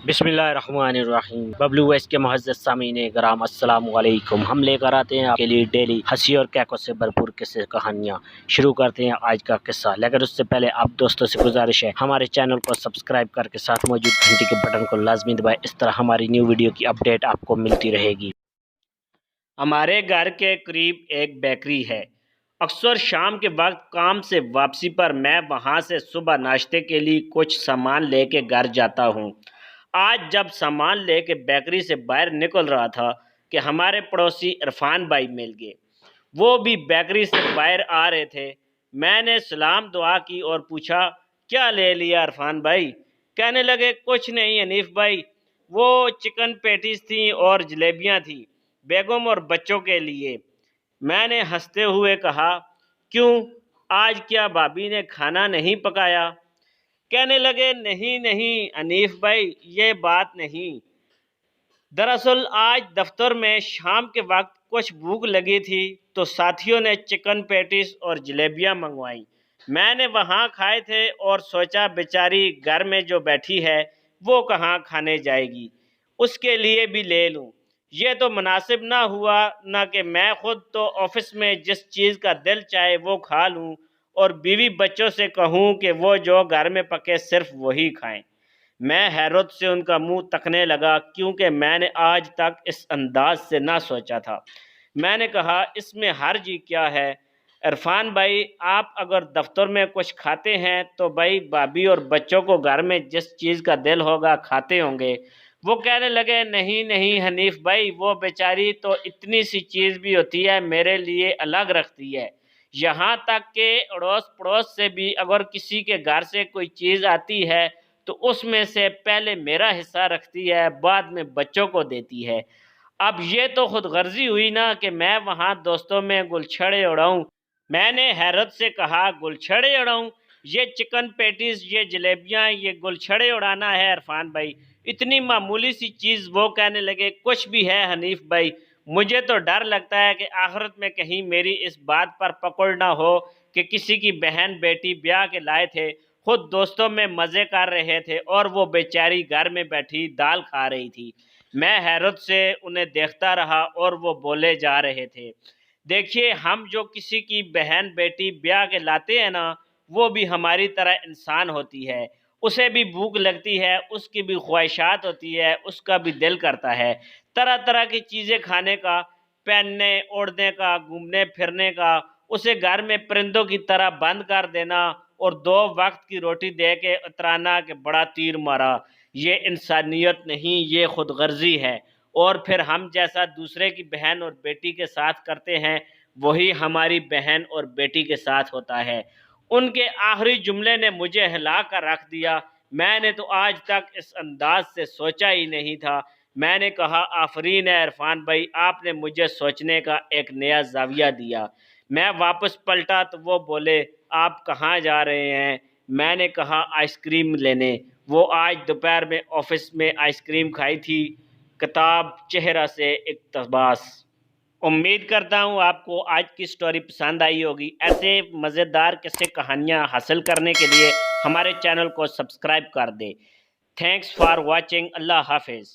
بسم اللہ الرحمن الرحیم۔ ببلو ویس کے معزز سامعین کرام السلام علیکم۔ ہم لے کر آتے ہیں آپ کے لیے ڈیلی ہنسی اور کیکوں سے بھرپور قصے کہانیاں۔ شروع کرتے ہیں آج کا قصہ، لیکن اس سے پہلے آپ دوستوں سے گزارش ہے ہمارے چینل کو سبسکرائب کر کے ساتھ موجود گھنٹی کے بٹن کو لازمی دبائیں، اس طرح ہماری نیو ویڈیو کی اپڈیٹ آپ کو ملتی رہے گی۔ ہمارے گھر کے قریب ایک بیکری ہے۔ اکثر شام کے وقت کام سے واپسی پر میں وہاں سے صبح ناشتے کے لیے کچھ سامان لے کے گھر جاتا ہوں۔ آج جب سامان لے کے بیکری سے باہر نکل رہا تھا کہ ہمارے پڑوسی عرفان بھائی مل گئے۔ وہ بھی بیکری سے باہر آ رہے تھے۔ میں نے سلام دعا کی اور پوچھا، کیا لے لیا عرفان بھائی؟ کہنے لگے، کچھ نہیں حنیف بھائی، وہ چکن پیٹیز تھیں اور جلیبیاں تھیں، بیگم اور بچوں کے لیے۔ میں نے ہنستے ہوئے کہا، کیوں آج کیا بھابی نے کھانا نہیں پکایا؟ کہنے لگے، نہیں حنیف بھائی، یہ بات نہیں۔ دراصل آج دفتر میں شام کے وقت کچھ بھوک لگی تھی تو ساتھیوں نے چکن پیٹیز اور جلیبیاں منگوائیں۔ میں نے وہاں کھائے تھے اور سوچا بیچاری گھر میں جو بیٹھی ہے وہ کہاں کھانے جائے گی، اس کے لیے بھی لے لوں۔ یہ تو مناسب نہ ہوا نہ کہ میں خود تو آفس میں جس چیز کا دل چاہے وہ کھا لوں اور بیوی بچوں سے کہوں کہ وہ جو گھر میں پکے صرف وہی کھائیں۔ میں حیرت سے ان کا منہ تکنے لگا، کیونکہ میں نے آج تک اس انداز سے نہ سوچا تھا۔ میں نے کہا، اس میں حرج ہی کیا ہے عرفان بھائی، آپ اگر دفتر میں کچھ کھاتے ہیں تو بھائی بھابھی اور بچوں کو گھر میں جس چیز کا دل ہوگا کھاتے ہوں گے۔ وہ کہنے لگے، نہیں حنیف بھائی، وہ بیچاری تو اتنی سی چیز بھی ہوتی ہے میرے لیے الگ رکھتی ہے، یہاں تک کہ اڑوس پڑوس سے بھی اگر کسی کے گھر سے کوئی چیز آتی ہے تو اس میں سے پہلے میرا حصہ رکھتی ہے، بعد میں بچوں کو دیتی ہے۔ اب یہ تو خود غرضی ہوئی نا کہ میں وہاں دوستوں میں گلچھڑے اڑاؤں۔ میں نے حیرت سے کہا، گلچھڑے اڑاؤں؟ یہ چکن پیٹیز، یہ جلیبیاں، یہ گلچھڑے اڑانا ہے عرفان بھائی؟ اتنی معمولی سی چیز۔ وہ کہنے لگے، کچھ بھی ہے حنیف بھائی، مجھے تو ڈر لگتا ہے کہ آخرت میں کہیں میری اس بات پر پکڑ نہ ہو کہ کسی کی بہن بیٹی بیاہ کے لائے تھے، خود دوستوں میں مزے کر رہے تھے اور وہ بیچاری گھر میں بیٹھی دال کھا رہی تھی۔ میں حیرت سے انہیں دیکھتا رہا اور وہ بولے جا رہے تھے، دیکھیے، ہم جو کسی کی بہن بیٹی بیاہ کے لاتے ہیں نا، وہ بھی ہماری طرح انسان ہوتی ہے، اسے بھی بھوک لگتی ہے، اس کی بھی خواہشات ہوتی ہے، اس کا بھی دل کرتا ہے طرح طرح کی چیزیں کھانے کا، پہننے اوڑھنے کا، گھومنے پھرنے کا۔ اسے گھر میں پرندوں کی طرح بند کر دینا اور 2 وقت کی روٹی دے کے اترانا کہ بڑا تیر مارا، یہ انسانیت نہیں، یہ خود غرضی ہے۔ اور پھر ہم جیسا دوسرے کی بہن اور بیٹی کے ساتھ کرتے ہیں وہی ہماری بہن اور بیٹی کے ساتھ ہوتا ہے۔ ان کے آخری جملے نے مجھے ہلا کر رکھ دیا۔ میں نے تو آج تک اس انداز سے سوچا ہی نہیں تھا۔ میں نے کہا، آفرین ہے عرفان بھائی، آپ نے مجھے سوچنے کا ایک نیا زاویہ دیا۔ میں واپس پلٹا تو وہ بولے، آپ کہاں جا رہے ہیں؟ میں نے کہا، آئس کریم لینے۔ وہ آج دوپہر میں آفس میں آئس کریم کھائی تھی۔ کتاب چہرہ سے اقتباس۔ امید کرتا ہوں آپ کو آج کی سٹوری پسند آئی ہوگی۔ ایسے مزیدار قصے کہانیاں حاصل کرنے کے لیے ہمارے چینل کو سبسکرائب کر دیں۔ Thanks for watching. اللہ حافظ۔